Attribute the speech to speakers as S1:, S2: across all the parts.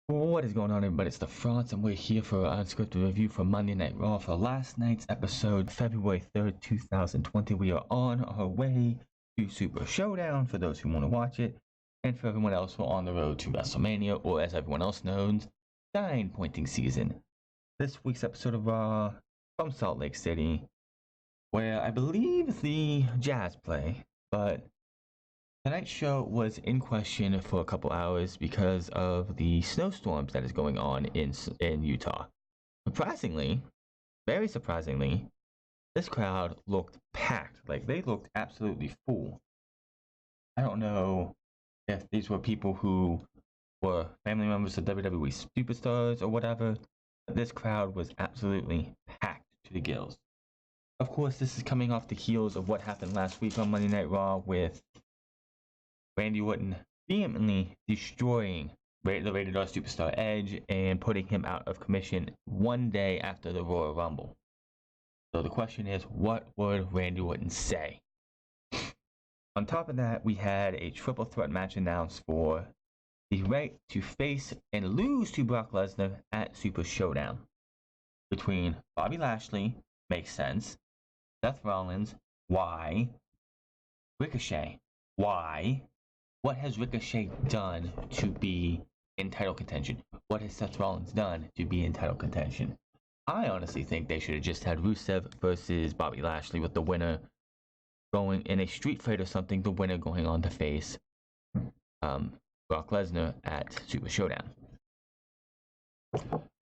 S1: What is going on, everybody? It's the Franz, and we're here for an unscripted review for Monday Night Raw for last night's episode, February 3rd, 2020. We are on our way to Super Showdown for those who want to watch it, and for everyone else, we're on the road to WrestleMania, or as everyone else knows, Nine Pointing Season. This week's episode of Raw from Salt Lake City, where I believe the Jazz play, but tonight's show was in question for a couple hours because of the snowstorms that is going on in Utah. Surprisingly, very surprisingly, this crowd looked packed. Like, they looked absolutely full. I don't know if these were people who were family members of WWE superstars or whatever, but this crowd was absolutely packed to the gills. Of course, this is coming off the heels of what happened last week on Monday Night Raw with Randy Orton vehemently destroying the Rated R superstar Edge and putting him out of commission one day after the Royal Rumble. So the question is, what would Randy Orton say? On top of that, we had a triple threat match announced for the right to face and lose to Brock Lesnar at Super Showdown between Bobby Lashley, makes sense, Seth Rollins, why, Ricochet, why. What has Ricochet done to be in title contention? What has Seth Rollins done to be in title contention? I honestly think they should have just had Rusev versus Bobby Lashley, with the winner going in a street fight or something, the winner going on to face Brock Lesnar at Super Showdown.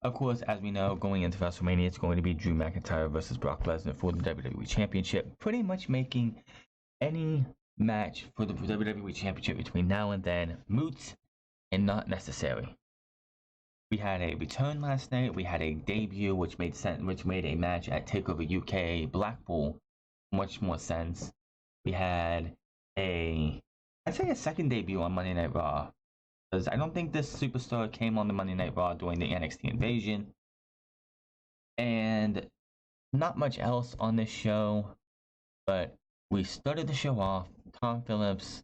S1: Of course, as we know, going into WrestleMania, it's going to be Drew McIntyre versus Brock Lesnar for the WWE Championship, pretty much making any match for the WWE Championship between now and then moot and not necessary. We had a return last night. We had a debut, which made a match at Takeover UK Blackpool much more sense. We had I'd say a second debut on Monday Night Raw, because I don't think this superstar came on the Monday Night Raw during the NXT invasion, and not much else on this show. But we started the show off. Tom Phillips,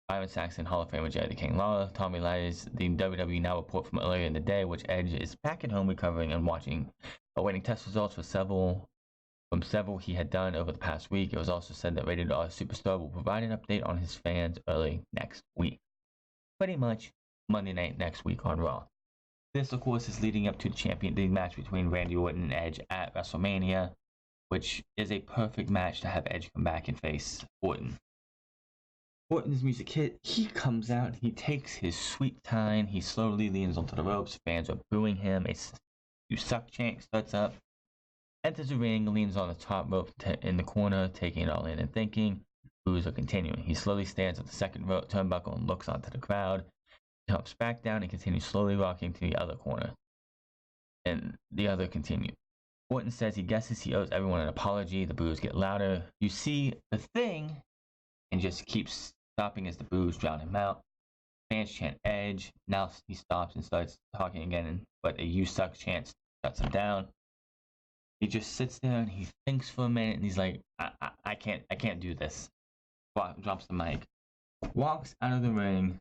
S1: Byron Saxton, Hall of Famer Jerry the King Lawler, Tommy Lies, the WWE Now report from earlier in the day, which Edge is back at home recovering and awaiting test results for several he had done over the past week. It was also said that Rated R Superstar will provide an update on his fans early next week. Pretty much Monday night next week on Raw. This, of course, is leading up to the match between Randy Orton and Edge at WrestleMania, which is a perfect match to have Edge come back and face Orton. Orton's music hit, he comes out, he takes his sweet time, he slowly leans onto the ropes, fans are booing him, a "you suck" chant starts up, enters the ring, leans on the top rope in the corner, taking it all in and thinking, boos are continuing. He slowly stands at the second rope turnbuckle and looks onto the crowd, jumps back down and continues slowly rocking to the other corner, and the other continue. Orton says he guesses he owes everyone an apology. The boos get louder. You see the thing, and just keeps stopping as the boos drown him out. Fans chant Edge. Now he stops and starts talking again, but a "you suck" chant shuts him down. He just sits there and he thinks for a minute, and he's like, I can't do this. Drops the mic. Walks out of the ring.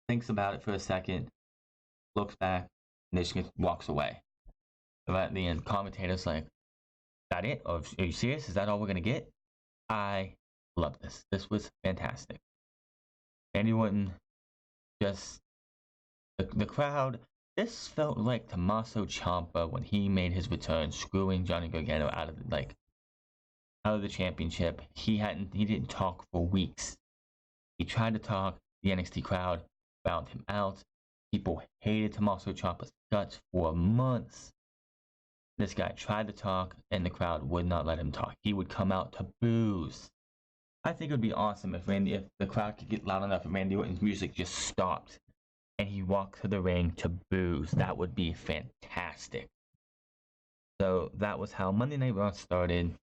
S1: Thinks about it for a second. Looks back. And just walks away. So at the end, commentator's like, "That it? Or are you serious? Is that all we're gonna get?" I love this. This was fantastic. Randy Orton, just the crowd. This felt like Tommaso Ciampa when he made his return, screwing Johnny Gargano out of the championship. He didn't talk for weeks. He tried to talk. The NXT crowd found him out. People hated Tommaso Ciampa's guts for months. This guy tried to talk, and the crowd would not let him talk. He would come out to boos. I think it would be awesome if the crowd could get loud enough and Randy Orton's music just stopped, and he walked to the ring to boos. That would be fantastic. So that was how Monday Night Raw started.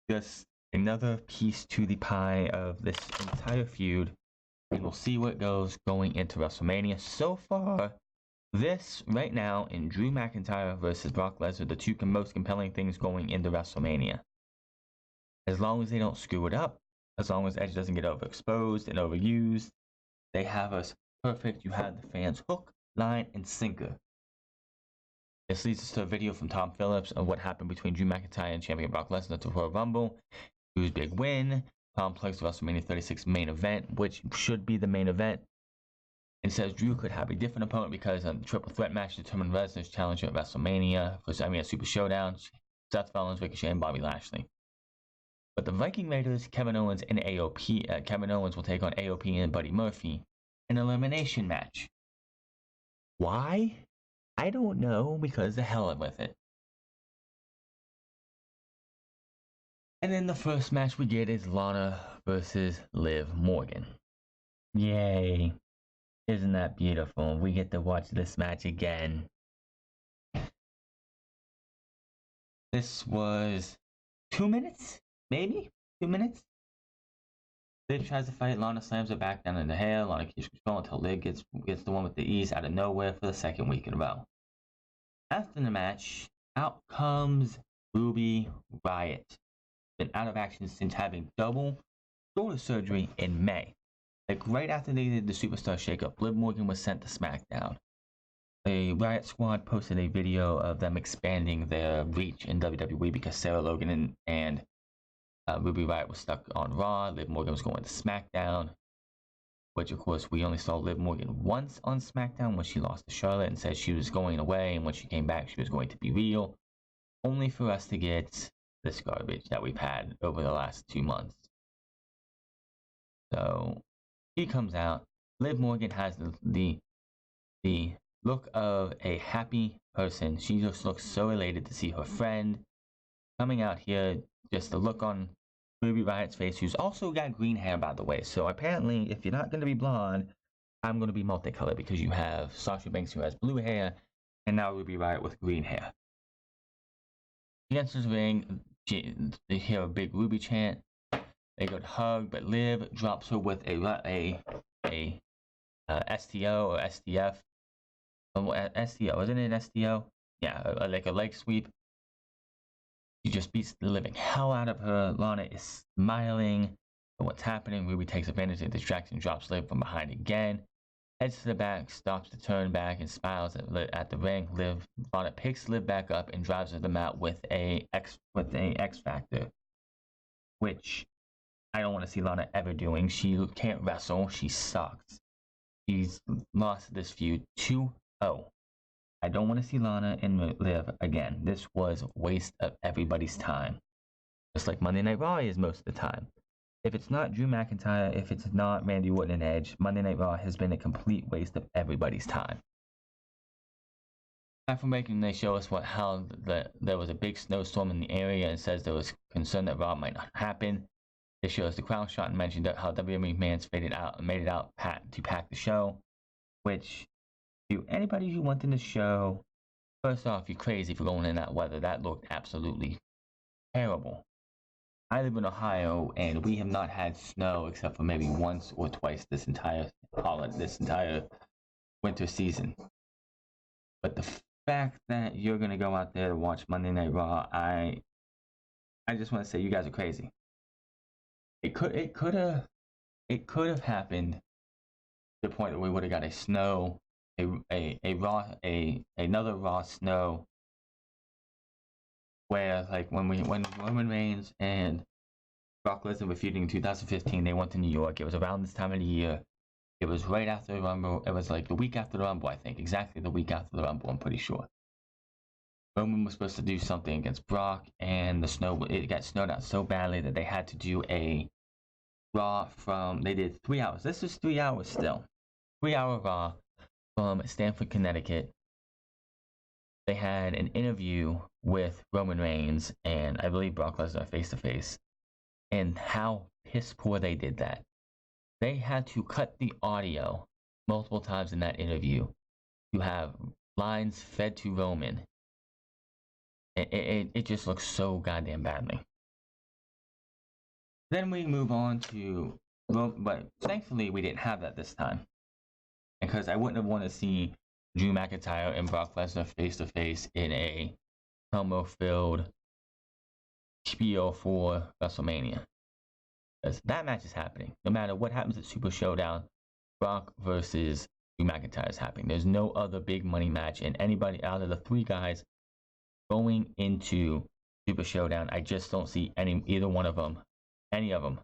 S1: Just another piece to the pie of this entire feud. And we'll see where it goes going into WrestleMania. So far, this right now in Drew McIntyre versus Brock Lesnar, the two most compelling things going into WrestleMania. As long as they don't screw it up, as long as Edge doesn't get overexposed and overused, they have us perfect. You have the fans hook, line, and sinker. This leads us to a video from Tom Phillips of what happened between Drew McIntyre and champion Brock Lesnar to Royal Rumble. Drew's big win. Tom plugs the WrestleMania 36 main event, which should be the main event, and says Drew could have a different opponent because a triple threat match determined Lesnar's challenger at WrestleMania for a Super Showdown. Seth Rollins, Ricochet, and Bobby Lashley. But the Viking Raiders, Kevin Owens and AOP, Kevin Owens will take on AOP and Buddy Murphy in an elimination match. Why? I don't know, because the hell with it. And then the first match we get is Lana versus Liv Morgan. Yay. Isn't that beautiful? We get to watch this match again. This was 2 minutes? Maybe? 2 minutes? Liv tries to fight. Lana slams her back down in the hair. Lana keeps control until Liv gets the one with the ease out of nowhere for the second week in a row. After the match, out comes Ruby Riott. Been out of action since having double shoulder surgery in May. Like right after they did the Superstar Shakeup, Liv Morgan was sent to SmackDown. The Riott Squad posted a video of them expanding their reach in WWE because Sarah Logan and Ruby Riott was stuck on Raw. Liv Morgan was going to SmackDown, which of course we only saw Liv Morgan once on SmackDown when she lost to Charlotte and said she was going away, and when she came back she was going to be real, only for us to get this garbage that we've had over the last 2 months. So he comes out. Liv Morgan has the look of a happy person. She just looks so elated to see her friend coming out here. Just the look on Ruby Riott's face, who's also got green hair, by the way. So apparently, if you're not going to be blonde, I'm going to be multicolored, because you have Sasha Banks, who has blue hair, and now Ruby Riott with green hair. She enters the ring. They hear a big Ruby chant. They go to hug, but Liv drops her with a STO or STF. STO, isn't it an STO? Yeah, like a leg sweep. She just beats the living hell out of her. Lana is smiling at what's happening. Ruby takes advantage of the distraction, drops Liv from behind again. Heads to the back, stops to turn back, and smiles at the ring. Lana picks Liv back up and drives her to the mat with a X Factor, which I don't want to see Lana ever doing. She can't wrestle. She sucks. She's lost this feud 2-0. I don't want to see Lana and Liv again. This was a waste of everybody's time. Just like Monday Night Raw is most of the time. If it's not Drew McIntyre, if it's not Randy Orton and Edge, Monday Night Raw has been a complete waste of everybody's time. After making, they show us how there was a big snowstorm in the area, and says there was concern that Raw might not happen. They show us the crowd shot and mentioned how WWE fans made it out to pack the show, which, to anybody who went in the show, first off, you're crazy for going in that weather. That looked absolutely terrible. I live in Ohio, and we have not had snow except for maybe once or twice this entire winter season. But the fact that you're gonna go out there to watch Monday Night Raw, I just want to say you guys are crazy. It could have happened to the point that we would have got another Raw snow, where like when Roman Reigns and Brock Lesnar were feuding in 2015, they went to New York. It was around this time of the year. It was right after the Rumble. It was like the week after the Rumble, I think. Exactly the week after the Rumble, I'm pretty sure. Roman was supposed to do something against Brock, and it got snowed out so badly that they had to do a Raw they did 3 hours. This is 3 hours still. 3-hour Raw from Stamford, Connecticut. They had an interview with Roman Reigns and I believe Brock Lesnar face to face, and how piss poor they did that. They had to cut the audio multiple times in that interview to have lines fed to Roman. It just looks so goddamn badly. Then we move on to, but thankfully we didn't have that this time, because I wouldn't have wanted to see Drew McIntyre and Brock Lesnar face to face in a promo-filled spiel for WrestleMania. Because that match is happening. No matter what happens at Super Showdown, Brock versus Drew McIntyre is happening. There's no other big money match, and anybody out of the three guys going into Super Showdown, I just don't see any of them,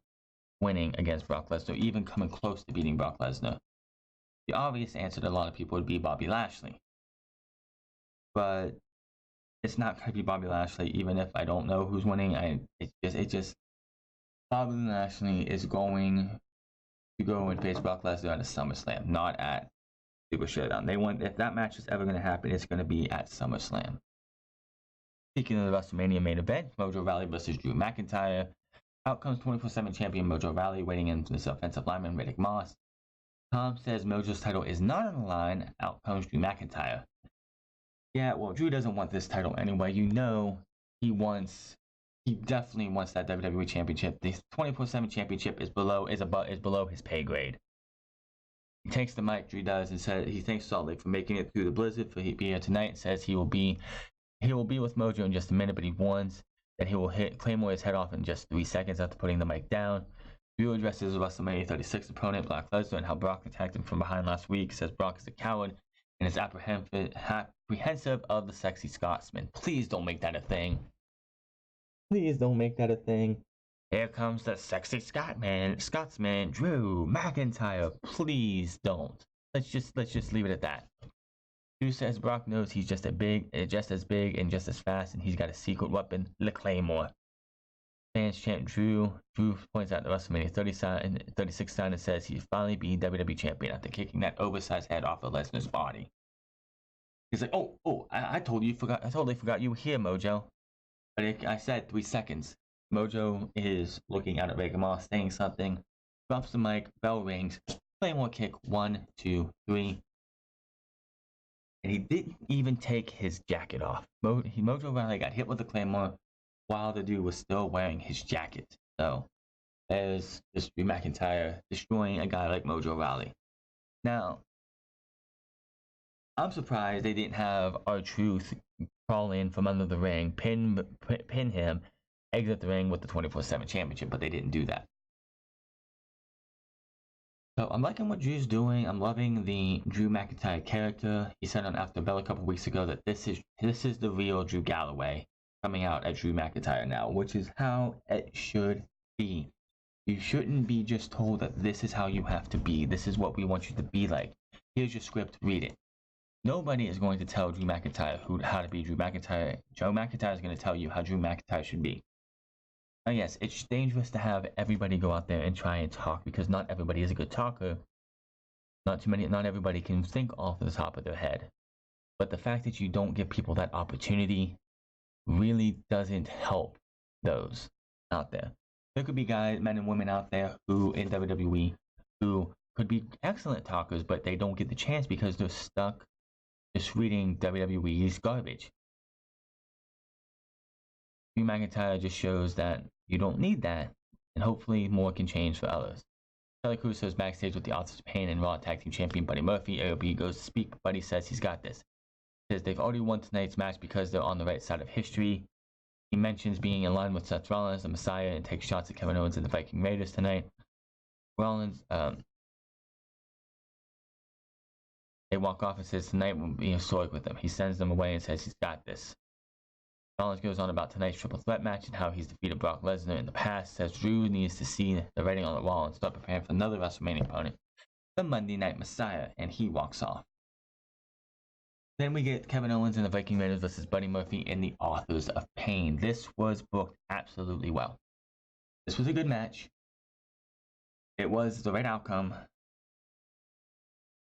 S1: winning against Brock Lesnar, even coming close to beating Brock Lesnar. The obvious answer to a lot of people would be Bobby Lashley. But it's not going to be Bobby Lashley, even if I don't know who's winning. Bobby Lashley is going to go and face Brock Lesnar at a SummerSlam, not at Super Showdown. If that match is ever going to happen, it's going to be at SummerSlam. Speaking of the WrestleMania main event, Mojo Rawley versus Drew McIntyre. Out comes 24/7 champion Mojo Rawley, waiting in this offensive lineman Riddick Moss. Tom says Mojo's title is not on the line. Out comes Drew McIntyre. Yeah, well, Drew doesn't want this title anyway. You know, he definitely wants that WWE Championship. The 24/7 Championship is below his pay grade. He takes the mic, Drew does, and says he thanks Salt Lake for making it through the blizzard for being here tonight. And says he will be with Mojo in just a minute, but he warns that he will hit Claymore's head off in just 3 seconds after putting the mic down. Drew addresses WrestleMania 36 opponent Brock Lesnar and how Brock attacked him from behind last week. Says Brock is a coward and is apprehensive of the sexy Scotsman. Please don't make that a thing. Please don't make that a thing. Here comes the sexy Scotsman, Drew McIntyre. Please don't. Let's just leave it at that. Drew says Brock knows he's just as big and just as fast, and he's got a secret weapon, the Claymore. Fans chant Drew. Drew points out the WrestleMania 36 sign and says he's finally being WWE champion after kicking that oversized head off of Lesnar's body. He's like, I totally forgot you were here, Mojo. But I said 3 seconds. Mojo is looking out at Riddick Moss, saying something, drops the mic, bell rings, Claymore kick, 1, 2, 3. And he didn't even take his jacket off. Mojo Rawley got hit with the Claymore while the dude was still wearing his jacket. So there's just Drew McIntyre destroying a guy like Mojo Rawley. Now, I'm surprised they didn't have R-Truth crawl in from under the ring, pin him, exit the ring with the 24/7 championship, but they didn't do that. So I'm liking what Drew's doing. I'm loving the Drew McIntyre character. He said on After Bell a couple weeks ago that this is the real Drew Galloway coming out at Drew McIntyre now, which is how it should be. You shouldn't be just told that this is how you have to be. This is what we want you to be like. Here's your script, read it. Nobody is going to tell Drew McIntyre how to be Drew McIntyre. Joe McIntyre is going to tell you how Drew McIntyre should be. Now, yes, it's dangerous to have everybody go out there and try and talk because not everybody is a good talker. Not everybody can think off the top of their head. But the fact that you don't give people that opportunity really doesn't help those out there. There could be guys, men and women out there who in WWE who could be excellent talkers, but they don't get the chance because they're stuck just reading WWE's garbage. Drew McIntyre just shows that you don't need that, and hopefully more can change for others. Charlie Cruz is backstage with the Authors of Pain and Raw Tag Team Champion Buddy Murphy. AOP goes to speak, but Buddy says he's got this. He says they've already won tonight's match because they're on the right side of history. He mentions being in line with Seth Rollins, the Messiah, and takes shots at Kevin Owens and the Viking Raiders tonight. Rollins, they walk off and says tonight will be historic with him. He sends them away and says he's got this. Rollins goes on about tonight's triple threat match and how he's defeated Brock Lesnar in the past. Says Drew needs to see the writing on the wall and start preparing for another WrestleMania opponent, the Monday Night Messiah, and he walks off. Then we get Kevin Owens and the Viking Raiders versus Buddy Murphy in the Authors of Pain. This was booked absolutely well. This was a good match. It was the right outcome.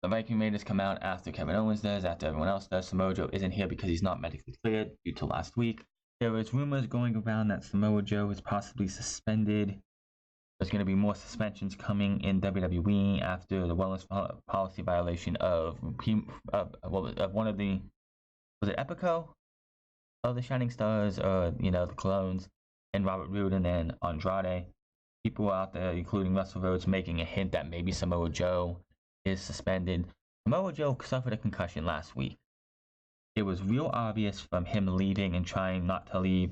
S1: The Viking Raiders come out after Kevin Owens does, after everyone else does. Samoa Joe isn't here because he's not medically cleared due to last week. There was rumors going around that Samoa Joe is possibly suspended. There's going to be more suspensions coming in WWE after the wellness policy violation of one of the, was it Epico? Of the Shining Stars, or, the clones, and Robert Roode and then Andrade. People out there, including Russell Rhodes, making a hint that maybe Samoa Joe is suspended. Samoa Joe suffered a concussion last week. It was real obvious from him leaving and trying not to leave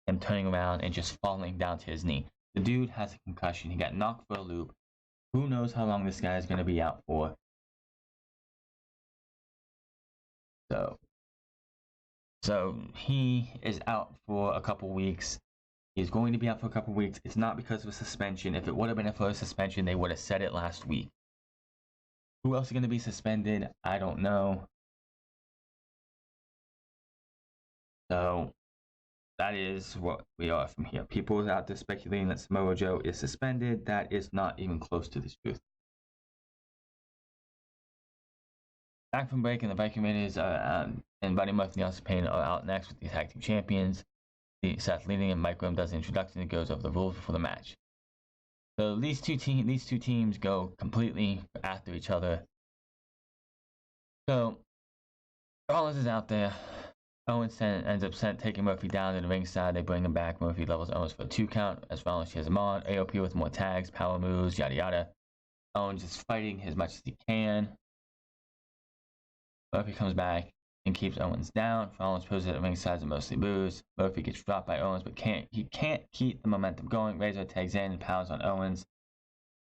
S1: him turning around and just falling down to his knee. The dude has a concussion. He got knocked for a loop. Who knows how long this guy is going to be out for? So he is out for a couple weeks. He's going to be out for a couple weeks. It's not because of a suspension. If it would have been for a suspension, they would have said it last week. Who else is going to be suspended? I don't know. So that is what we are from here. People out there speculating that Samoa Joe is suspended. That is not even close to the truth. Back from break, and the Viking Raiders and Buddy Murphy and Austin Payne are out next with the tag team champions. Seth leading, and Mike Rome does the introduction and goes over the rules before the match. So these two teams go completely after each other. So Rollins is out there. Owens ends up taking Murphy down to the ringside. They bring him back. Murphy levels Owens for a 2 count as Rollins cheers him on. AOP with more tags, power moves, yada yada. Owens is fighting as much as he can. Murphy comes back and keeps Owens down. Rollins poses at ringside and mostly boos. Murphy gets dropped by Owens, but he can't keep the momentum going. Razor tags in and pounds on Owens.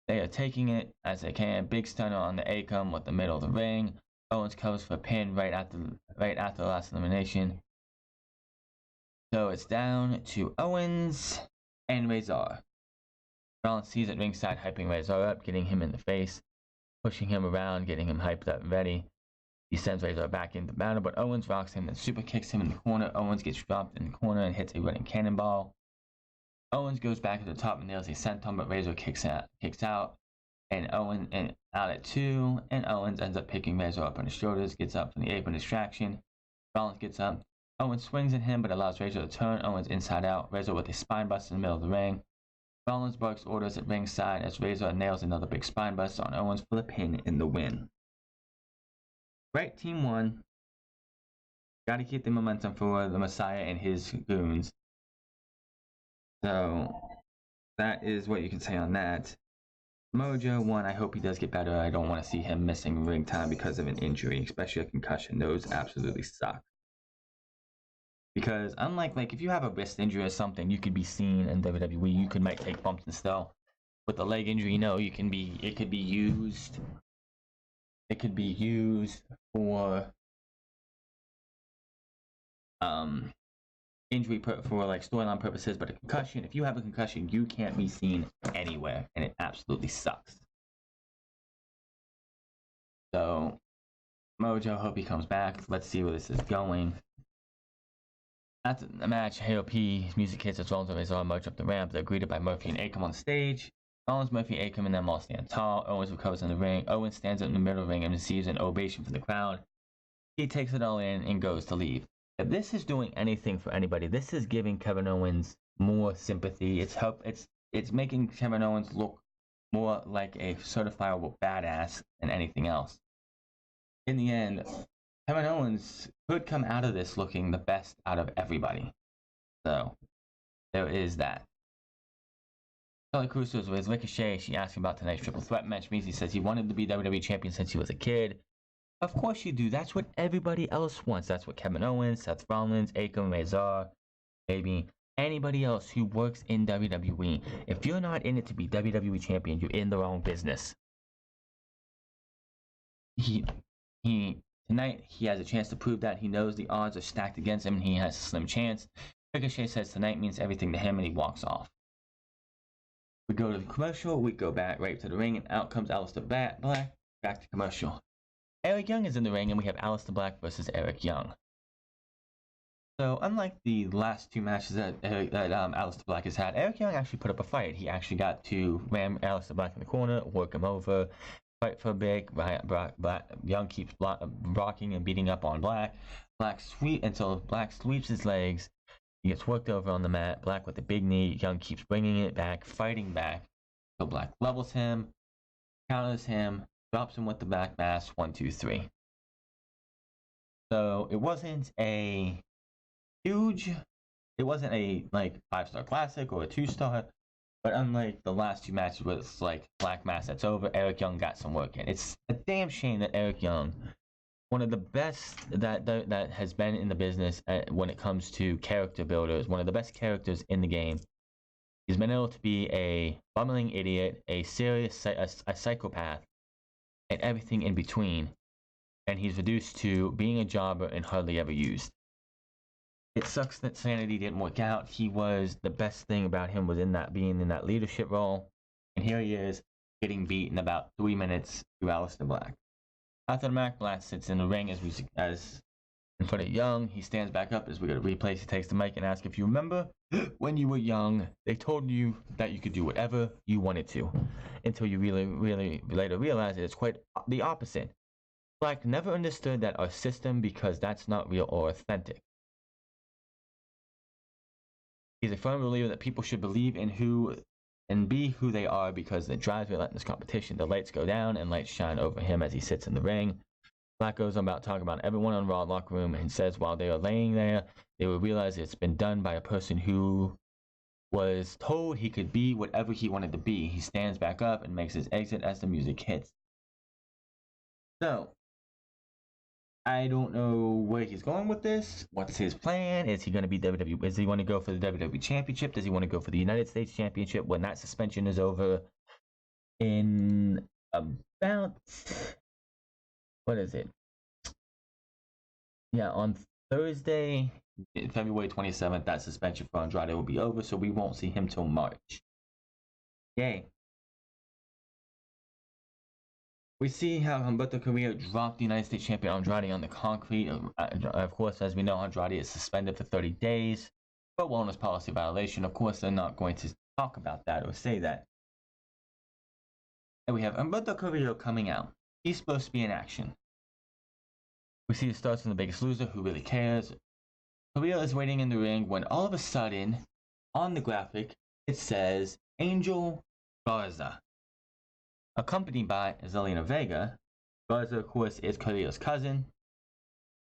S1: They are taking it as they can. Big stunner on the Acom with the middle of the ring. Owens covers for a pin right after the last elimination. So it's down to Owens and Razor. Rollins sees at ringside, hyping Razor up, getting him in the face, pushing him around, getting him hyped up and ready. He sends Razor back into battle, but Owens rocks him and super kicks him in the corner. Owens gets dropped in the corner and hits a running cannonball. Owens goes back to the top and nails a senton, but Razor kicks out, and Owens out at 2, and Owens ends up picking Razor up on his shoulders, gets up from the apron distraction. Rollins gets up. Owens swings at him, but allows Razor to turn Owens inside out. Razor with a spine buster in the middle of the ring. Rollins barks orders at ringside as Razor nails another big spine buster on Owens for the pin in the win. Right, team won. Got to keep the momentum for the Messiah and his goons. So that is what you can say on that. Mojo won. I hope he does get better. I don't want to see him missing ring time because of an injury, especially a concussion. Those absolutely suck. Because unlike if you have a wrist injury or something, you could be seen in WWE. You might take bumps and stuff. With the leg injury, it could be used. It could be used for injury for storyline purposes, but a concussion, if you have a concussion, you can't be seen anywhere, and it absolutely sucks. So Mojo, hope he comes back. Let's see where this is going. After the match, AOP music hits as Rollins and Razor march up the ramp. They're greeted by Murphy and Acom on stage. Rollins, Murphy, Acom, and them all stand tall. Owens recovers in the ring. Owens stands up in the middle of the ring and receives an ovation from the crowd. He takes it all in and goes to leave. If this is doing anything for anybody, this is giving Kevin Owens more sympathy. It's making Kevin Owens look more like a certifiable badass than anything else. In the end, Kevin Owens could come out of this looking the best out of everybody. So there is that. Kelly Cruz was with Ricochet. She asked him about tonight's triple threat match. Measy says he wanted to be WWE champion since he was a kid. Of course you do. That's what everybody else wants. That's what Kevin Owens, Seth Rollins, Acom, Razor, maybe anybody else who works in WWE. If you're not in it to be WWE champion, you're in the wrong business. Tonight he has a chance to prove that. He knows the odds are stacked against him and he has a slim chance. Ricochet says tonight means everything to him and he walks off. We go to the commercial, we go back right to the ring, and out comes Aleister Black, back to commercial. Eric Young is in the ring, and we have Aleister Black versus Eric Young. So, unlike the last 2 matches that Aleister Black has had, Eric Young actually put up a fight. He actually got to ram Aleister Black in the corner, work him over, fight for a bit. Young keeps rocking and beating up on Black. Until Black sweeps his legs. He gets worked over on the mat. Black with a big knee. Young keeps bringing it back, fighting back. So Black levels him, counters him, drops him with the back mask. 1, 2, 3. So it wasn't a huge. It wasn't a 5-star classic or a 2-star. But unlike the last 2 matches where it's Black mask that's over, Eric Young got some work in. It's a damn shame that Eric Young, one of the best that has been in the business when it comes to character builders. One of the best characters in the game. He's been able to be a bumbling idiot, a serious a psychopath, and everything in between. And he's reduced to being a jobber and hardly ever used. It sucks that Sanity didn't work out. He was the best thing about him was being in that leadership role, and here he is getting beat in about 3 minutes through Aleister Black. After the match, Black sits in the ring as in front of Young. He stands back up as we go to replays. He takes the mic and asks if you remember when you were young, they told you that you could do whatever you wanted to, until you really later realize that it's quite the opposite. Black never understood that our system because that's not real or authentic. He's a firm believer that people should believe in who and be who they are because it drives relentless competition. The lights go down and lights shine over him as he sits in the ring. Black goes on about talking about everyone in Raw locker room and says while they are laying there, they will realize it's been done by a person who was told he could be whatever he wanted to be. He stands back up and makes his exit as the music hits. So, I don't know where he's going with this. What's his plan? Is he going to be WWE? Does he want to go for the WWE Championship? Does he want to go for the United States Championship when that suspension is over in about, what is it? Yeah, on Thursday, February 27th, that suspension for Andrade will be over, so we won't see him till March. Yay. We see how Humberto Carrillo dropped the United States champion Andrade on the concrete. Of course, as we know, Andrade is suspended for 30 days for wellness policy violation. Of course, they're not going to talk about that or say that. And we have Humberto Carrillo coming out. He's supposed to be in action. We see it starts from the Biggest Loser, who really cares. Carrillo is waiting in the ring when all of a sudden, on the graphic, it says Angel Garza, accompanied by Zelina Vega. Garza, of course, is Carrillo's cousin.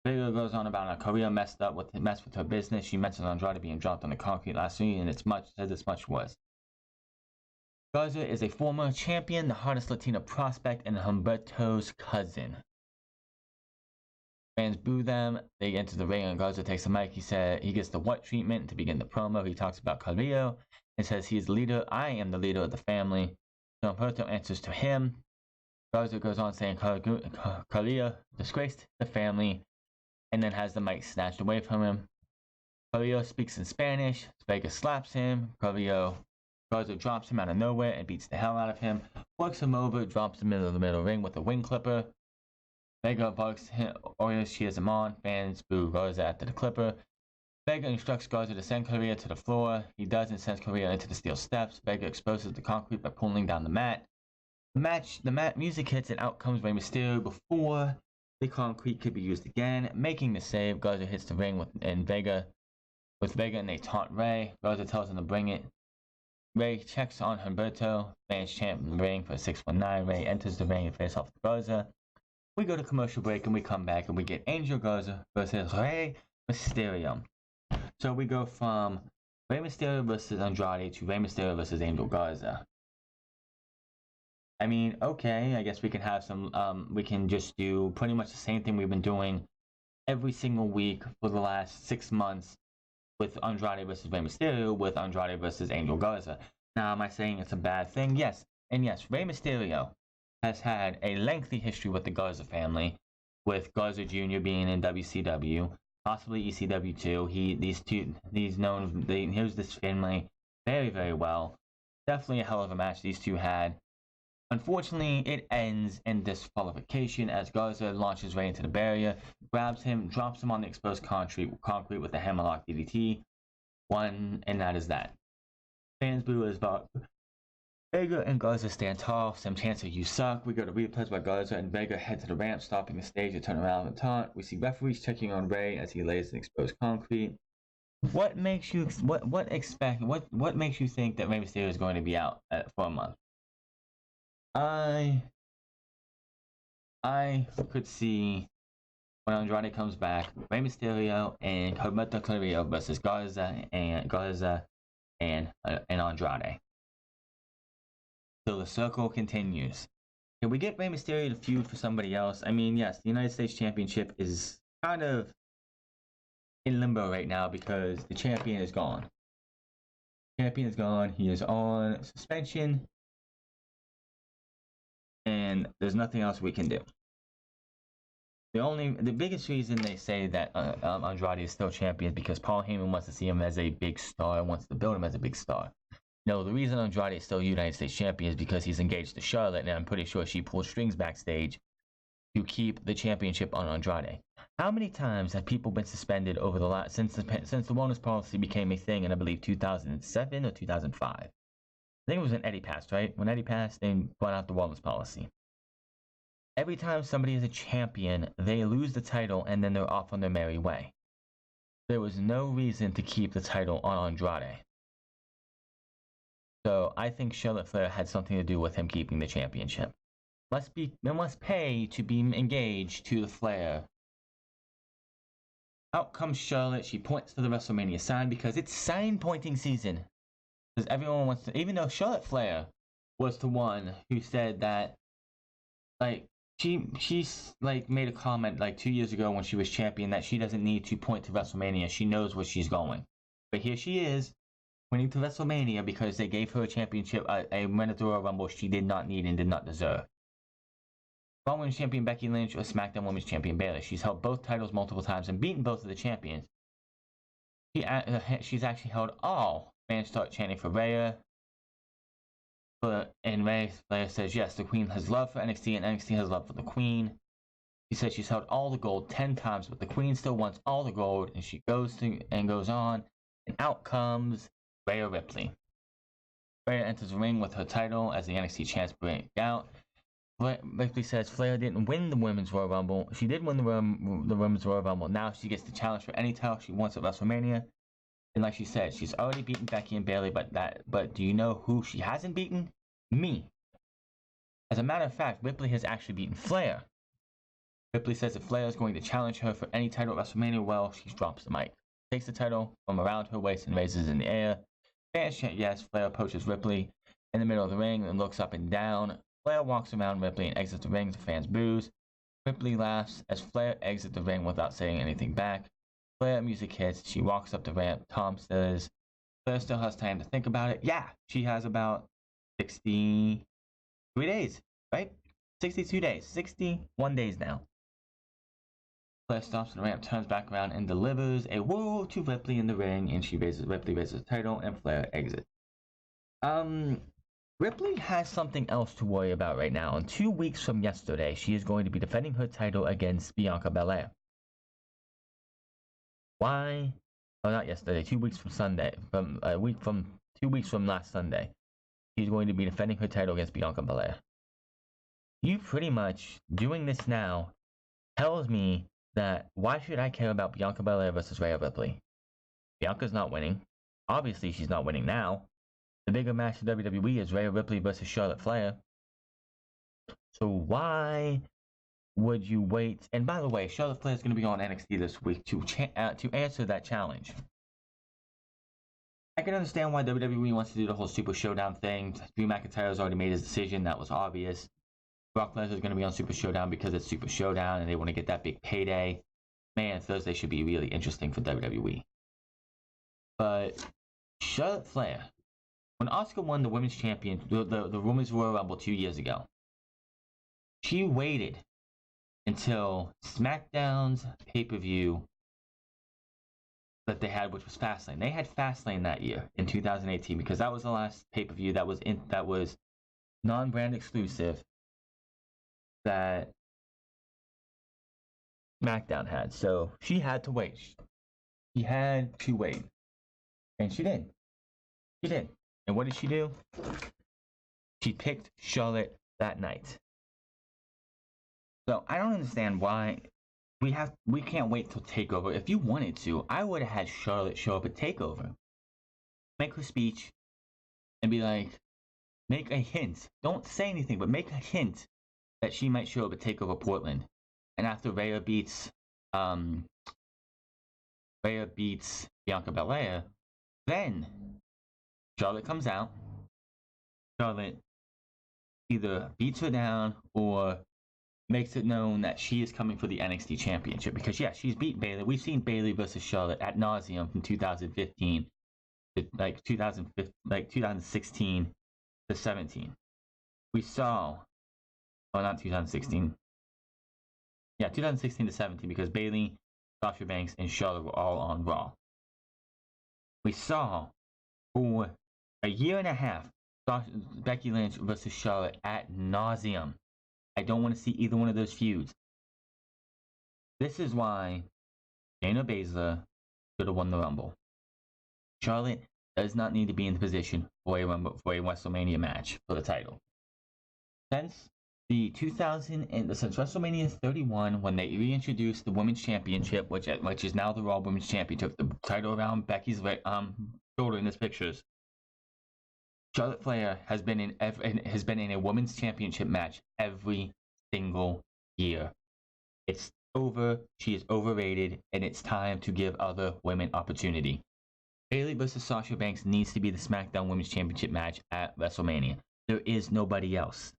S1: Vega goes on about how Carrillo messed with her business. She mentions Andrade being dropped on the concrete last week, and it's much worse. Garza is a former champion, the hottest Latina prospect, and Humberto's cousin. Fans boo them. They enter the ring, and Garza takes the mic. He said he gets the what treatment to begin the promo. He talks about Carrillo and says he is the leader. I am the leader of the family. So Humberto answers to him. Garza goes on saying Carrillo disgraced the family and then has the mic snatched away from him. Carrillo speaks in Spanish. Vega slaps him. Garza drops him out of nowhere and beats the hell out of him. Works him over, drops him into the middle ring with a wing clipper. Vega barks him, or cheers him on. Fans boo Garza after the clipper. Vega instructs Garza to send Carrillo to the floor. He does and sends Carrillo into the steel steps. Vega exposes the concrete by pulling down the mat. The mat music hits and out comes Rey Mysterio before the concrete could be used again, making the save. Garza hits the ring with Vega and they taunt Rey. Garza tells him to bring it. Rey checks on Humberto. Fans chant in the ring for 619. Rey enters the ring and faces off with Garza. We go to commercial break and we come back and we get Angel Garza versus Rey Mysterio. So we go from Rey Mysterio versus Andrade to Rey Mysterio versus Angel Garza. I mean, okay, I guess we can have we can just do pretty much the same thing we've been doing every single week for the last 6 months with Andrade versus Rey Mysterio, with Andrade versus Angel Garza. Now, am I saying it's a bad thing? Yes. And yes, Rey Mysterio has had a lengthy history with the Garza family, with Garza Jr. being in WCW, possibly ECW too. He's known this family very, very well. Definitely a hell of a match these two had. Unfortunately, it ends in disqualification as Garza launches Rey into the barrier, grabs him, drops him on the exposed concrete with a hammerlock DDT. And that is that. Fans boo as Vega and Garza stand tall. Some chants of "you suck." We go to replays where Garza and Vega head to the ramp, stopping the stage to turn around and taunt. We see referees checking on Rey as he lays in exposed concrete. What makes you think that Rey Mysterio is going to be out for a month? I could see when Andrade comes back, Rey Mysterio and Humberto Carrillo versus Garza and Andrade. So the circle continues. Can we get Rey Mysterio to feud for somebody else? I mean, yes, the United States Championship is kind of in limbo right now because the champion is gone. Champion is gone. He is on suspension, and there's nothing else we can do. The biggest reason they say that Andrade is still champion is because Paul Heyman wants to see him as a big star, wants to build him as a big star. No, the reason Andrade is still United States champion is because he's engaged to Charlotte, and I'm pretty sure she pulled strings backstage to keep the championship on Andrade. How many times have people been suspended over the last since the wellness policy became a thing in I believe 2007 or 2005? I think it was when Eddie passed, right? When Eddie passed, they brought out the wellness policy. Every time somebody is a champion, they lose the title and then they're off on their merry way. There was no reason to keep the title on Andrade. So I think Charlotte Flair had something to do with him keeping the championship. Must pay to be engaged to the Flair. Out comes Charlotte. She points to the WrestleMania sign because it's sign pointing season. Because everyone wants to, even though Charlotte Flair was the one who said that, like, she's like made a comment like 2 years ago when she was champion that she doesn't need to point to WrestleMania. She knows where she's going. But here she is, pointing to WrestleMania because they gave her a championship, a mandatory Royal Rumble she did not need and did not deserve. Raw Women's Champion Becky Lynch or SmackDown Women's Champion Bayley. She's held both titles multiple times and beaten both of the champions. She's actually held all. Fans start chanting for Rhea. And Flair says, yes, the Queen has love for NXT and NXT has love for the Queen. She says she's held all the gold 10 times, but the Queen still wants all the gold, and she goes on, and out comes Rhea Ripley. Rhea enters the ring with her title as the NXT champs break out. Ripley says Flair didn't win the Women's Royal Rumble. She did win the Women's Royal Rumble. Now she gets to challenge for any title she wants at WrestleMania. And like she said, she's already beaten Becky and Bayley, but do you know who she hasn't beaten? Me. As a matter of fact, Ripley has actually beaten Flair. Ripley says if Flair is going to challenge her for any title at WrestleMania, well, she drops the mic. Takes the title from around her waist and raises it in the air. Fans chant yes. Flair approaches Ripley in the middle of the ring and looks up and down. Flair walks around Ripley and exits the ring. The fans boos. Ripley laughs as Flair exits the ring without saying anything back. Flair music hits. She walks up the ramp. Tom says Flair still has time to think about it. Yeah, she has about 63 days, right? 62 days. 61 days now. Flair stops the ramp, turns back around, and delivers a woo to Ripley in the ring, and Ripley raises the title, and Flair exits. Ripley has something else to worry about right now. In 2 weeks from yesterday, she is going to be defending her title against Bianca Belair. Why? Oh, not yesterday. 2 weeks from Sunday. 2 weeks from last Sunday, she's going to be defending her title against Bianca Belair. You pretty much doing this now tells me that why should I care about Bianca Belair versus Rhea Ripley? Bianca's not winning. Obviously, she's not winning now. The bigger match in WWE is Rhea Ripley versus Charlotte Flair. So why would you wait? And by the way, Charlotte Flair is going to be on NXT this week to answer that challenge. I can understand why WWE wants to do the whole Super Showdown thing. Drew McIntyre has already made his decision. That was obvious. Brock Lesnar is going to be on Super Showdown because it's Super Showdown and they want to get that big payday. Man, Thursday should be really interesting for WWE. But Charlotte Flair, when Asuka won the Women's Champion, the Women's Royal Rumble 2 years ago, she waited until SmackDown's pay-per-view that they had, which was Fastlane. They had Fastlane that year in 2018 because that was the last pay-per-view that was non-brand exclusive that SmackDown had. So she had to wait. She had to wait. And she did. She did. And what did she do? She picked Charlotte that night. So I don't understand why we can't wait till TakeOver. If you wanted to, I would have had Charlotte show up at TakeOver. Make her speech and be like, make a hint. Don't say anything, but make a hint that she might show up at TakeOver Portland. And after Rhea beats Bianca Belair, then Charlotte comes out. Charlotte either beats her down or makes it known that she is coming for the NXT Championship. Because yeah, she's beat Bayley. We've seen Bayley versus Charlotte at nauseum from 2015 to 2016 to 17. We saw, well, not 2016. Yeah, 2016 to 17 because Bayley, Sasha Banks, and Charlotte were all on Raw. We saw for a year and a half Becky Lynch versus Charlotte at nauseum. I don't want to see either one of those feuds. This is why Shayna Baszler should have won the Rumble. Charlotte does not need to be in the position for a WrestleMania match for the title. Since the 2000 and since WrestleMania 31, when they reintroduced the Women's Championship, which is now the Raw Women's Championship, the title around Becky's shoulder in this pictures, Charlotte Flair has been in a Women's Championship match every single year. It's over. She is overrated, and it's time to give other women opportunity. Bayley versus Sasha Banks needs to be the SmackDown Women's Championship match at WrestleMania. There is nobody else.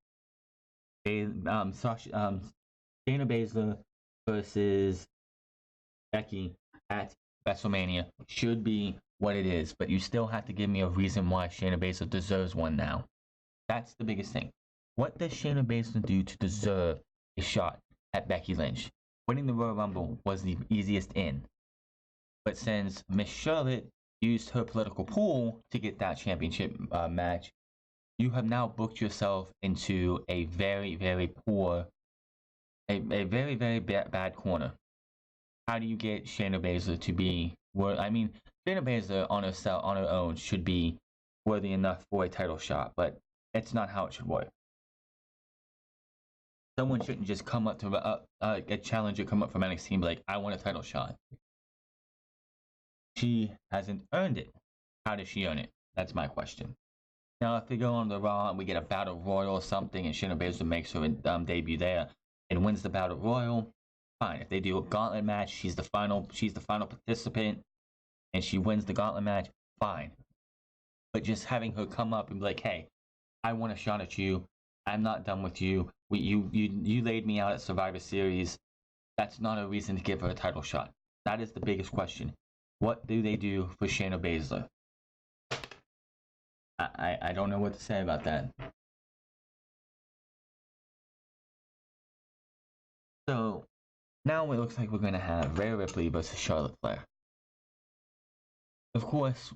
S1: Shayna Baszler versus Becky at WrestleMania should be what it is, but you still have to give me a reason why Shayna Baszler deserves one now. That's the biggest thing. What does Shayna Baszler do to deserve a shot at Becky Lynch? Winning the Royal Rumble was the easiest in. But since Miss Charlotte used her political pull to get that championship match, you have now booked yourself into a very, very poor, a very, very bad corner. How do you get Shayna Baszler to be Shayna Baszler on her own should be worthy enough for a title shot, but it's not how it should work. Someone shouldn't just come up to a challenger come up from NXT and be like, I want a title shot. She hasn't earned it. How does she earn it? That's my question. Now, if they go on the Raw and we get a Battle Royal or something, and Shayna Baszler makes her debut there and wins the Battle Royal, fine. If they do a gauntlet match, she's the final participant, and she wins the gauntlet match, fine. But just having her come up and be like, hey, I want a shot at you. I'm not done with you. You laid me out at Survivor Series. That's not a reason to give her a title shot. That is the biggest question. What do they do for Shayna Baszler? I don't know what to say about that. So now it looks like we're going to have Rhea Ripley versus Charlotte Flair. Of course,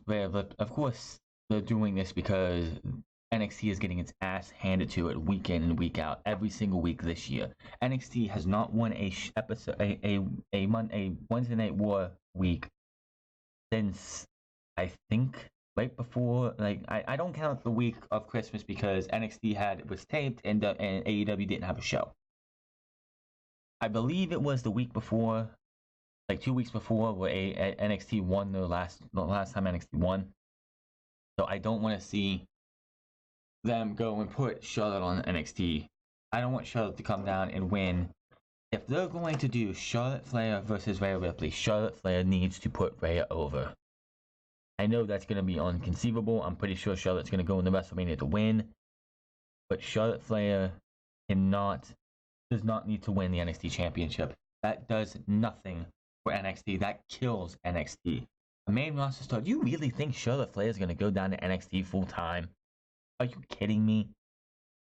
S1: they're doing this because NXT is getting its ass handed to it week in and week out, every single week this year. NXT has not won a Wednesday Night War week since, I think, right before, I don't count the week of Christmas because NXT was taped and AEW didn't have a show. I believe it was the week before, 2 weeks before, where NXT won the last time NXT won. So I don't want to see them go and put Charlotte on NXT. I don't want Charlotte to come down and win. If they're going to do Charlotte Flair versus Rhea Ripley, Charlotte Flair needs to put Rhea over. I know that's going to be inconceivable. I'm pretty sure Charlotte's going to go in the WrestleMania to win. But Charlotte Flair does not need to win the NXT Championship. That does nothing for NXT. That kills NXT. A main roster star. Do you really think Charlotte Flair is going to go down to NXT full time? Are you kidding me?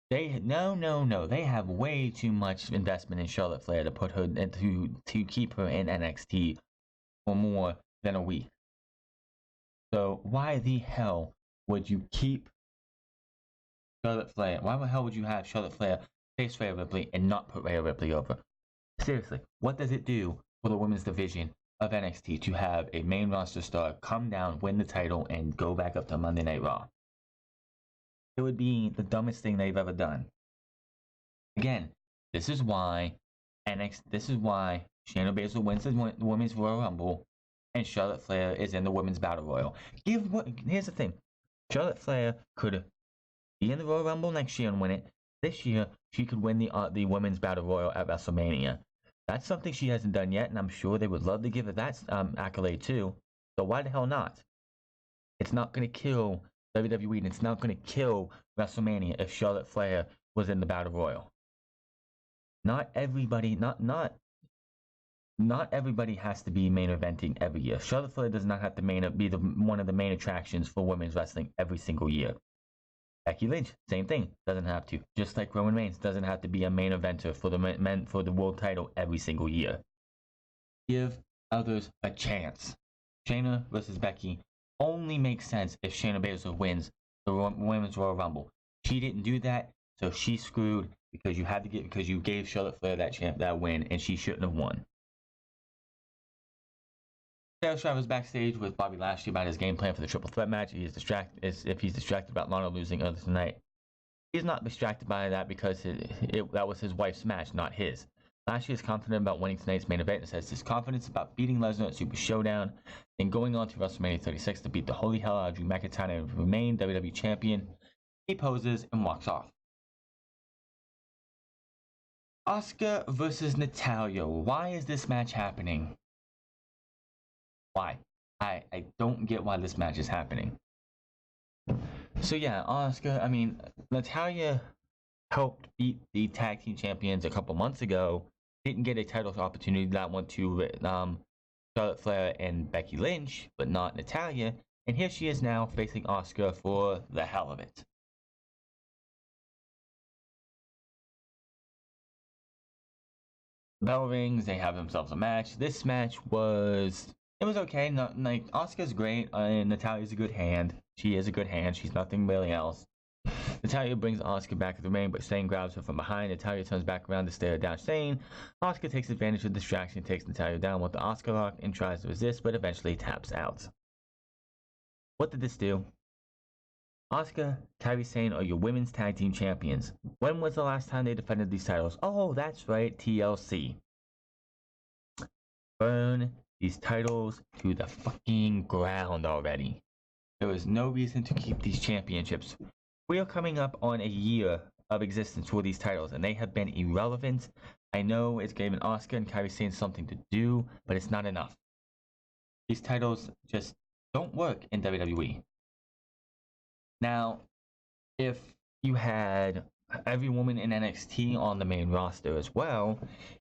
S1: No. They have way too much investment in Charlotte Flair to put her to keep her in NXT for more than a week. So why the hell would you keep Charlotte Flair? Why the hell would you have Charlotte Flair face Rhea Ripley and not put Rhea Ripley over? Seriously, what does it do for the women's division of NXT to have a main roster star come down, win the title, and go back up to Monday Night Raw? It would be the dumbest thing they've ever done. Again, this is why Shayna Baszler wins the Women's Royal Rumble and Charlotte Flair is in the Women's Battle Royal. Here's the thing. Charlotte Flair could be in the Royal Rumble next year and win it. This year, she could win the Women's Battle Royal at WrestleMania. That's something she hasn't done yet, and I'm sure they would love to give her that accolade too. So why the hell not? It's not going to kill WWE, and it's not going to kill WrestleMania if Charlotte Flair was in the Battle Royal. Not everybody, not everybody has to be main eventing every year. Charlotte Flair does not have to be one of the main attractions for women's wrestling every single year. Becky Lynch, same thing, doesn't have to. Just like Roman Reigns doesn't have to be a main eventer for the men for the world title every single year. Give others a chance. Shayna versus Becky only makes sense if Shayna Baszler wins the Women's Royal Rumble. She didn't do that, so she's screwed because you gave Charlotte Flair that win, and she shouldn't have won. Sales travels backstage with Bobby Lashley about his game plan for the triple threat match. He's distracted about Lana losing earlier tonight. He's not distracted by that because that was his wife's match, not his. Lashley is confident about winning tonight's main event and says his confidence about beating Lesnar at Super Showdown and going on to WrestleMania 36 to beat the holy hell out of Drew McIntyre and remain WWE Champion. He poses and walks off. Asuka versus Natalya. Why is this match happening? Why? I don't get why this match is happening. So yeah, Asuka, Natalya helped beat the tag team champions a couple months ago. Didn't get a title opportunity. That went to Charlotte Flair and Becky Lynch, but not Natalya. And here she is now facing Asuka for the hell of it. Bell rings. They have themselves a match. This match was okay. Not like Asuka's great, and Natalya's a good hand. She is a good hand. She's nothing really else. Natalya brings Asuka back to the ring, but Shane grabs her from behind. Natalya turns back around to stare her down. Shane. Asuka takes advantage of the distraction, takes Natalya down with the Asuka lock, and tries to resist, but eventually taps out. What did this do? Asuka, Kairi Sane are your women's tag team champions. When was the last time they defended these titles? Oh, that's right, TLC. Burn these titles to the fucking ground already. There is no reason to keep these championships. We are coming up on a year of existence for these titles, and they have been irrelevant. I know it's given Asuka and Kairi Sane something to do, but it's not enough. These titles just don't work in WWE. Now, if you had every woman in NXT on the main roster as well,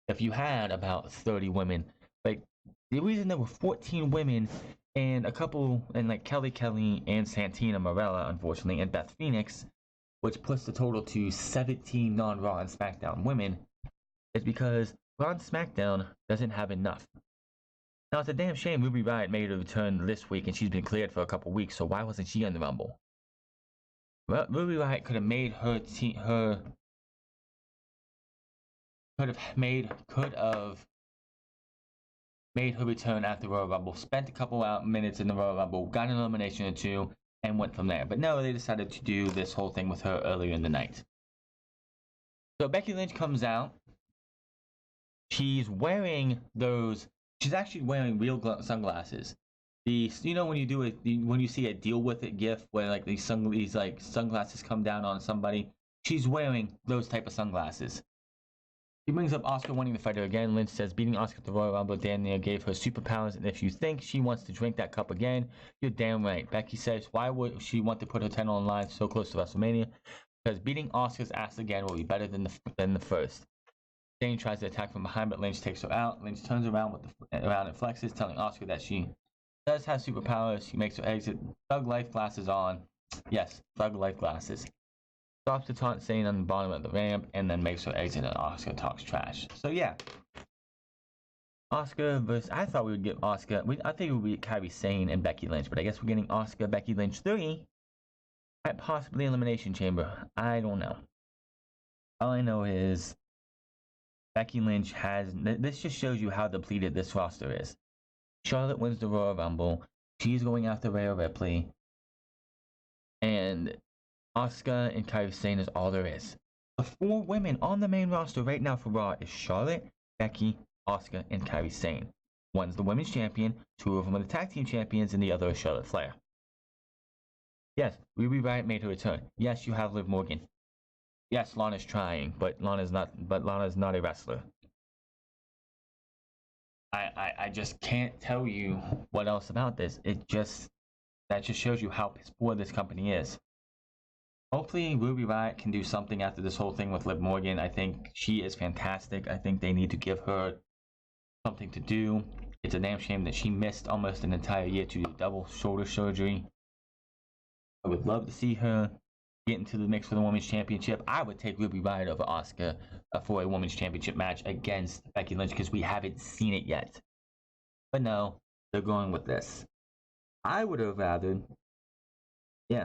S1: if you had about 30 women, like the reason there were 14 women and a couple, and like Kelly and Santina Marella, unfortunately, and Beth Phoenix, which puts the total to 17 non-Raw and SmackDown women, is because Raw and SmackDown doesn't have enough. Now, it's a damn shame Ruby Riott made her return this week and she's been cleared for a couple weeks, so why wasn't she in the Rumble? Well, Ruby Riott could have made made her return after Royal Rumble, spent a couple minutes in the Royal Rumble, got an elimination or two, and went from there. But no, they decided to do this whole thing with her earlier in the night. So Becky Lynch comes out. She's actually wearing real sunglasses. When you see a deal with it gif where like these sunglasses come down on somebody, she's wearing those type of sunglasses. He brings up Asuka wanting to fight her again. Lynch says beating Asuka at the Royal Rumble Daniel gave her superpowers, and if you think she wants to drink that cup again, you're damn right. Becky says why would she want to put her title on line so close to WrestleMania? Because beating Asuka's ass again will be better than the first. Shane tries to attack from behind, but Lynch takes her out. Lynch turns around and flexes, telling Asuka that she does have superpowers. She makes her exit. Thug life glasses on. Yes, thug life glasses. Stops to taunt Shane on the bottom of the ramp, and then makes her exit, and Asuka talks trash. So yeah, Asuka versus. I thought we would get Asuka. I think it would be Kairi Sane and Becky Lynch, but I guess we're getting Asuka, Becky Lynch 3 at possibly Elimination Chamber. I don't know. All I know is Becky Lynch has. This just shows you how depleted this roster is. Charlotte wins the Royal Rumble. She's going after Rhea Ripley, and Asuka and Kairi Sane is all there is. The 4 women on the main roster right now for Raw is Charlotte, Becky, Asuka, and Kairi Sane. One's the women's champion, 2 of them are the tag team champions, and the other is Charlotte Flair. Yes, Ruby Riott made her return. Yes, you have Liv Morgan. Yes, Lana's trying, but Lana's not a wrestler. I just can't tell you what else about this. That just shows you how piss poor this company is. Hopefully, Ruby Riott can do something after this whole thing with Liv Morgan. I think she is fantastic. I think they need to give her something to do. It's a damn shame that she missed almost an entire year to do double shoulder surgery. I would love to see her get into the mix for the Women's Championship. I would take Ruby Riott over Asuka for a Women's Championship match against Becky Lynch because we haven't seen it yet. But no, they're going with this. I would have rather, yeah.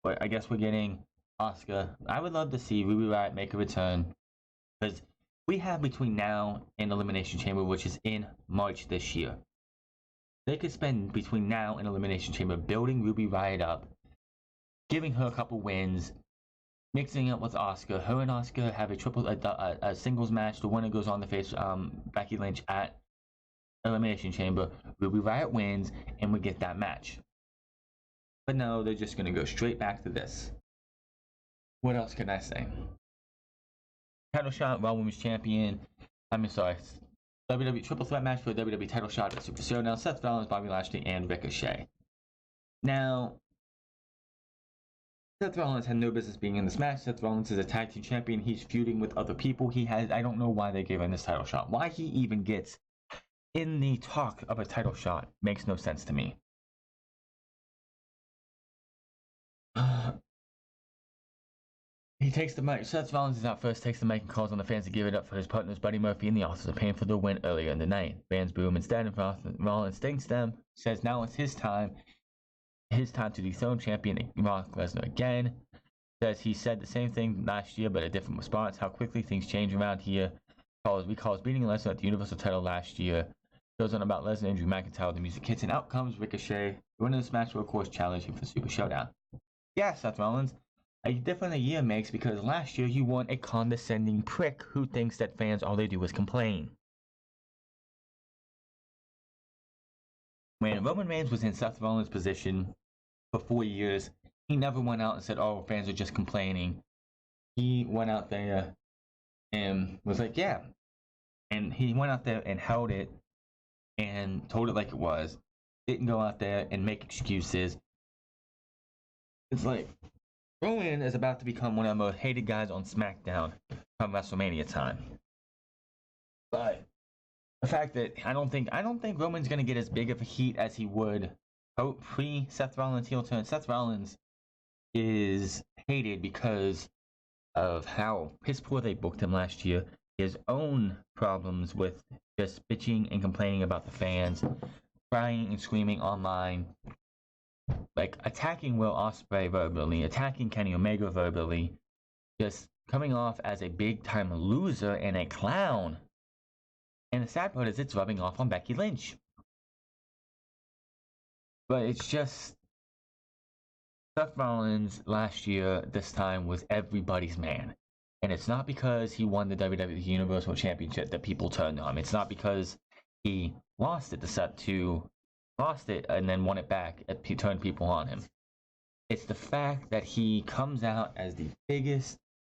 S1: But I guess we're getting Asuka. I would love to see Ruby Riott make a return because we have between now and Elimination Chamber, which is in March this year. They could spend between now and Elimination Chamber building Ruby Riott up, giving her a couple wins, mixing up with Asuka. Her and Asuka have a singles match. The winner goes on to face Becky Lynch at Elimination Chamber. Ruby Riott wins, and we get that match. But no, they're just gonna go straight back to this. What else can I say? Title shot, Raw Women's Champion. WWE Triple Threat match for the WWE title shot at Super Showdown. Seth Rollins, Bobby Lashley, and Ricochet. Now, Seth Rollins had no business being in this match. Seth Rollins is a tag team champion. He's feuding with other people. I don't know why they gave him this title shot. Why he even gets in the talk of a title shot makes no sense to me. He takes the mic. Seth Rollins is out first, takes the mic and calls on the fans to give it up for his partners Buddy Murphy and the Authors of Pain for the win earlier in the night. Fans boo him instead, and Rollins thanks them, says now it's his time to dethrone champion Brock Lesnar again. Says he said the same thing last year but a different response. How quickly things change around here. Recalls beating Lesnar at the Universal title last year. Goes on about Lesnar and Drew McIntyre, the music hits, and out comes Ricochet. The winner of this match will of course challenge him for Super Showdown. Yeah, Seth Rollins. A difference a year makes because last year you won a condescending prick who thinks that fans all they do is complain. When Roman Reigns was in Seth Rollins' position for 4 years, he never went out and said, oh, fans are just complaining. He went out there and was like, yeah. And he went out there and held it and told it like it was. Didn't go out there and make excuses. It's like, Roman is about to become one of the most hated guys on SmackDown from WrestleMania time. But the fact that I don't think Roman's gonna get as big of a heat as he would pre Seth Rollins heel turn. Seth Rollins is hated because of how piss poor they booked him last year. His own problems with just bitching and complaining about the fans, crying and screaming online. Like attacking Will Ospreay verbally, attacking Kenny Omega verbally, just coming off as a big time loser and a clown. And the sad part is it's rubbing off on Becky Lynch. But it's just Seth Rollins last year, this time, was everybody's man. And it's not because he won the WWE Universal Championship that people turned on him. It's not because he lost it and then won it back and turned people on him. It's the fact that he comes out as the biggest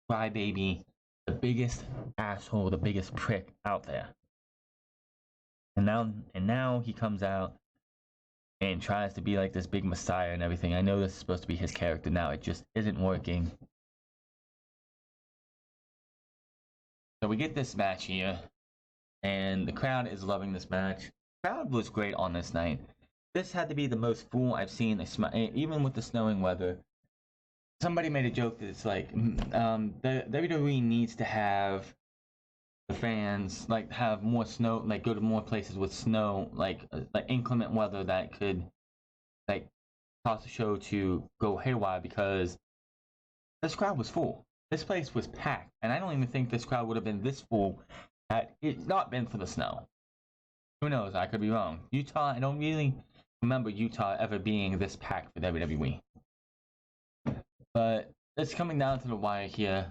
S1: crybaby, the biggest asshole, the biggest prick out there. And now he comes out and tries to be like this big messiah and everything. I know this is supposed to be his character now. It just isn't working. So we get this match here, and the crowd is loving this match. The crowd was great on this night. This had to be the most full I've seen, even with the snowing weather. Somebody made a joke that it's like, the WWE needs to have the fans like have more snow, like go to more places with snow, like inclement weather that could like cause the show to go haywire because this crowd was full. This place was packed, and I don't even think this crowd would have been this full had it not been for the snow. Who knows? I could be wrong. Utah, I don't really remember Utah ever being this packed for WWE. But it's coming down to the wire here.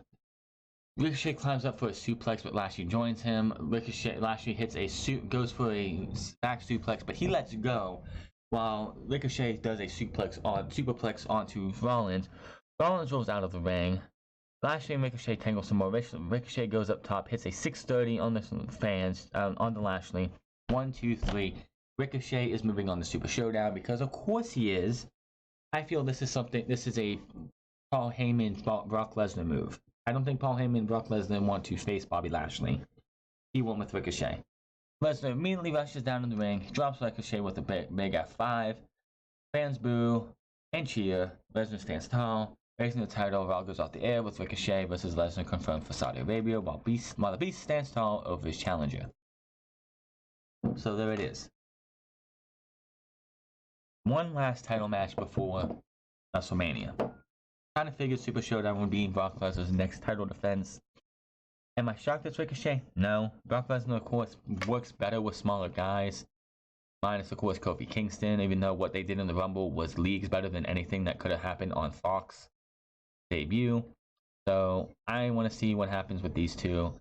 S1: Ricochet climbs up for a suplex, but Lashley joins him. Lashley hits goes for a back suplex, but he lets go while Ricochet does a superplex onto Rollins. Rollins rolls out of the ring. Lashley and Ricochet tangle some more. Ricochet goes up top, hits a 630 on the fans, on the Lashley. 1, 2, 3. Ricochet is moving on to Super Showdown because of course he is. I feel this is a Paul Heyman, Brock Lesnar move. I don't think Paul Heyman and Brock Lesnar want to face Bobby Lashley. He went with Ricochet. Lesnar immediately rushes down in the ring, drops Ricochet with a big F5. Fans boo and cheer. Lesnar stands tall, raising the title. Raw goes off the air with Ricochet versus Lesnar confirmed for Saudi Arabia, while the Beast stands tall over his challenger. So there it is. One last title match before WrestleMania. Kind of figured Super Showdown would be Brock Lesnar's next title defense. Am I shocked it's Ricochet? No. Brock Lesnar, of course, works better with smaller guys. Minus, of course, Kofi Kingston, even though what they did in the Rumble was leagues better than anything that could have happened on Fox debut. So, I want to see what happens with these two.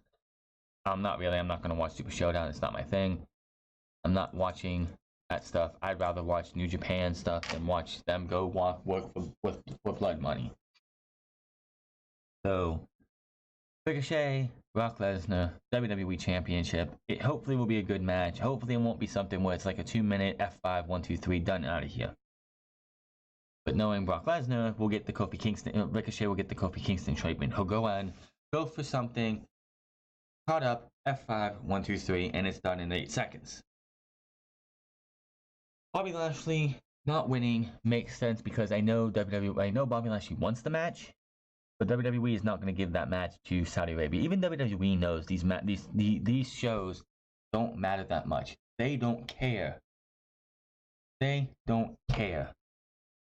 S1: Not really. I'm not going to watch Super Showdown. It's not my thing. I'm not watching that stuff. I'd rather watch New Japan stuff than watch them go work for blood money. So, Ricochet, Brock Lesnar, WWE Championship. It hopefully will be a good match. Hopefully it won't be something where it's like a 2-minute F5, 1, 2, 3, done, out of here. But knowing Brock Lesnar, we'll get the Kofi Kingston, Ricochet will get the Kofi Kingston treatment. He'll go on, go for something, caught up, F5, 1, 2, 3, and it's done in 8 seconds. Bobby Lashley not winning makes sense because I know Bobby Lashley wants the match. But WWE is not going to give that match to Saudi Arabia. Even WWE knows these shows don't matter that much. They don't care. They don't care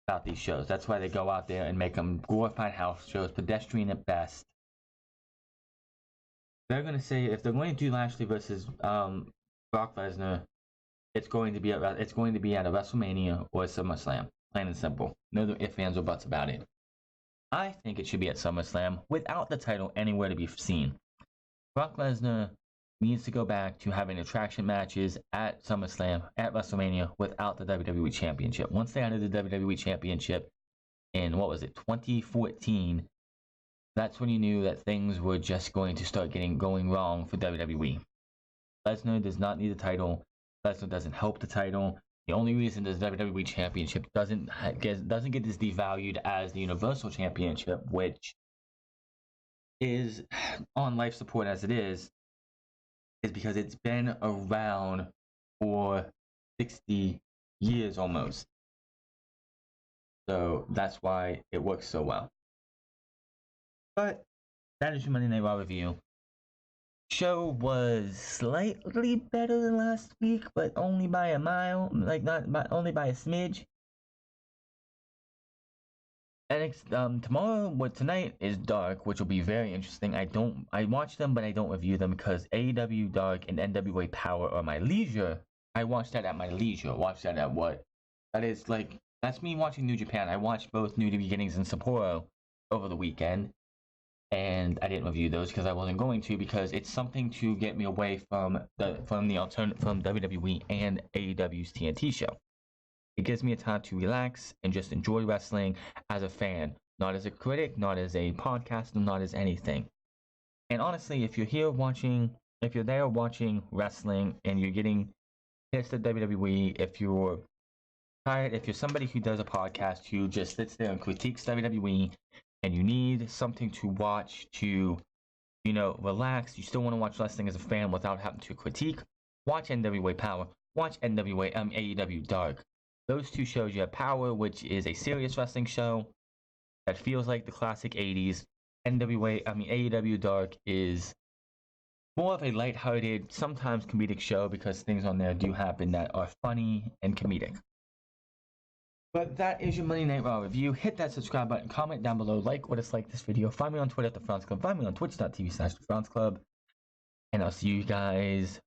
S1: about these shows. That's why they go out there and make them glorified house shows, pedestrian at best. They're going to say if they're going to do Lashley versus Brock Lesnar, it's going to be at a WrestleMania or a SummerSlam. Plain and simple. No ifs, ands, or buts about it. I think it should be at SummerSlam without the title anywhere to be seen. Brock Lesnar needs to go back to having attraction matches at SummerSlam, at WrestleMania, without the WWE Championship. Once they added the WWE Championship in, 2014, that's when you knew that things were just going to start going wrong for WWE. Lesnar does not need the title. Lesnar doesn't help the title. The only reason the WWE Championship doesn't get as devalued as the Universal Championship, which is on life support as it is because it's been around for 60 years almost. So that's why it works so well. But that is your Monday Night Raw review. Show was slightly better than last week, but only by a mile, only by a smidge. And tonight is Dark, which will be very interesting. I watch them, but I don't review them because AEW Dark and NWA Power are my leisure. I watch that at my leisure. Watch that at what? That's me watching New Japan. I watched both New Beginnings and Sapporo over the weekend. And I didn't review those because I wasn't going to, because it's something to get me away from WWE and AEW's TNT show. It gives me a time to relax and just enjoy wrestling as a fan, not as a critic, not as a podcaster, not as anything. And honestly, if you're there watching wrestling and you're getting pissed at WWE, if you're tired, if you're somebody who does a podcast who just sits there and critiques WWE, and you need something to watch to, relax, you still want to watch wrestling as a fan without having to critique, watch NWA Power, watch AEW Dark. Those two shows, you have Power, which is a serious wrestling show that feels like the classic 80s. AEW Dark is more of a lighthearted, sometimes comedic show because things on there do happen that are funny and comedic. But that is your Monday Night Raw review. Hit that subscribe button, comment down below, like or dislike this video. Find me on Twitter at The France Club. Find me on twitch.tv/The France Club. And I'll see you guys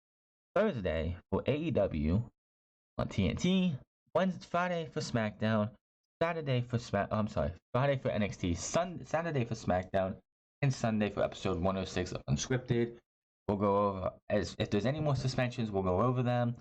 S1: Thursday for AEW on TNT. Friday for SmackDown. Friday for NXT. Saturday for SmackDown. And Sunday for episode 106 of Unscripted. We'll go over, if there's any more suspensions, we'll go over them.